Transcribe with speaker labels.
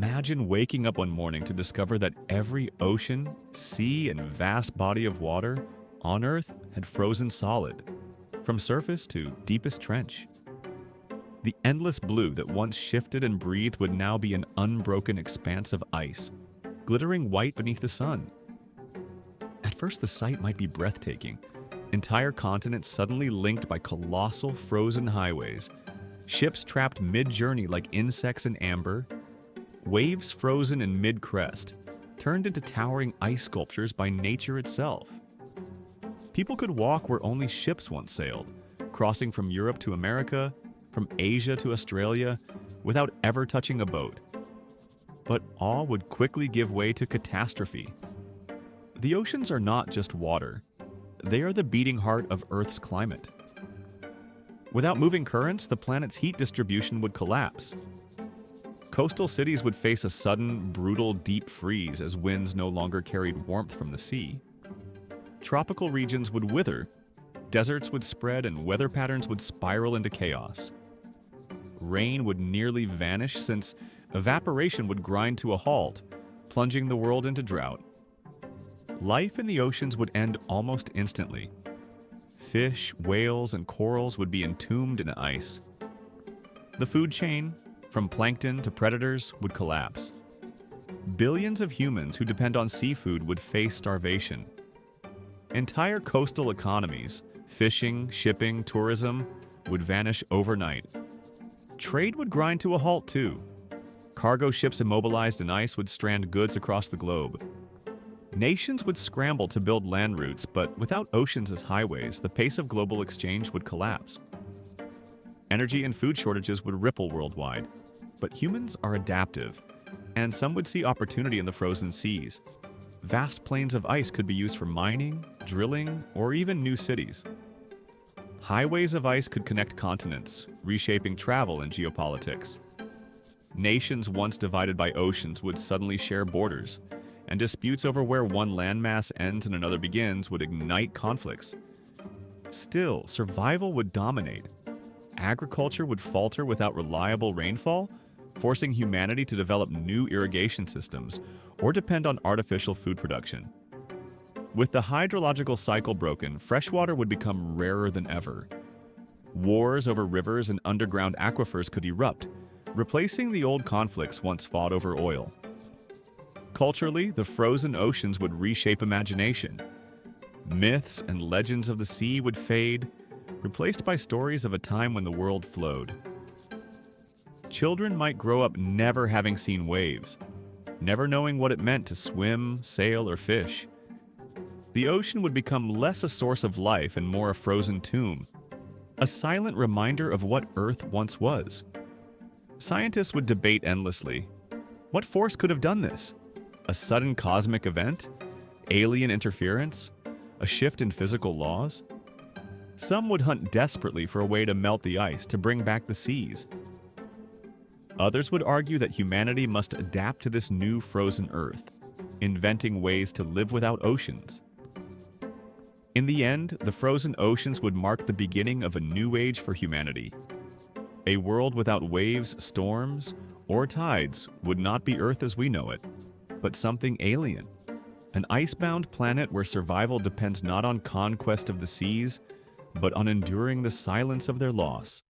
Speaker 1: Imagine waking up one morning to discover that every ocean, sea, and vast body of water on Earth had frozen solid, from surface to deepest trench. The endless blue that once shifted and breathed would now be an unbroken expanse of ice, glittering white beneath the sun. At first, the sight might be breathtaking. Entire continents suddenly linked by colossal frozen highways, ships trapped mid-journey like insects in amber, waves frozen in mid-crest, turned into towering ice sculptures by nature itself. People could walk where only ships once sailed, crossing from Europe to America, from Asia to Australia, without ever touching a boat. But awe would quickly give way to catastrophe. The oceans are not just water. They are the beating heart of Earth's climate. Without moving currents, the planet's heat distribution would collapse. Coastal cities would face a sudden, brutal deep freeze as winds no longer carried warmth from the sea. Tropical regions would wither, deserts would spread, and weather patterns would spiral into chaos. Rain would nearly vanish since evaporation would grind to a halt, plunging the world into drought. Life in the oceans would end almost instantly. Fish, whales, and corals would be entombed in ice. The food chain, from plankton to predators, would collapse. Billions of humans who depend on seafood would face starvation. Entire coastal economies, fishing, shipping, tourism, would vanish overnight. Trade would grind to a halt too. Cargo ships immobilized in ice would strand goods across the globe. Nations would scramble to build land routes, but without oceans as highways, the pace of global exchange would collapse. Energy and food shortages would ripple worldwide. But humans are adaptive, and some would see opportunity in the frozen seas. Vast plains of ice could be used for mining, drilling, or even new cities. Highways of ice could connect continents, reshaping travel and geopolitics. Nations once divided by oceans would suddenly share borders, and disputes over where one landmass ends and another begins would ignite conflicts. Still, survival would dominate. Agriculture would falter without reliable rainfall, forcing humanity to develop new irrigation systems or depend on artificial food production. With the hydrological cycle broken, freshwater would become rarer than ever. Wars over rivers and underground aquifers could erupt, replacing the old conflicts once fought over oil. Culturally, the frozen oceans would reshape imagination. Myths and legends of the sea would fade, replaced by stories of a time when the world flowed. Children might grow up never having seen waves, never knowing what it meant to swim, sail, or fish. The ocean would become less a source of life and more a frozen tomb, a silent reminder of what Earth once was. Scientists would debate endlessly. What force could have done this? A sudden cosmic event? Alien interference? A shift in physical laws? Some would hunt desperately for a way to melt the ice to bring back the seas. Others would argue that humanity must adapt to this new frozen Earth, inventing ways to live without oceans. In the end, the frozen oceans would mark the beginning of a new age for humanity. A world without waves, storms, or tides would not be Earth as we know it, but something alien. An icebound planet where survival depends not on conquest of the seas, but on enduring the silence of their loss.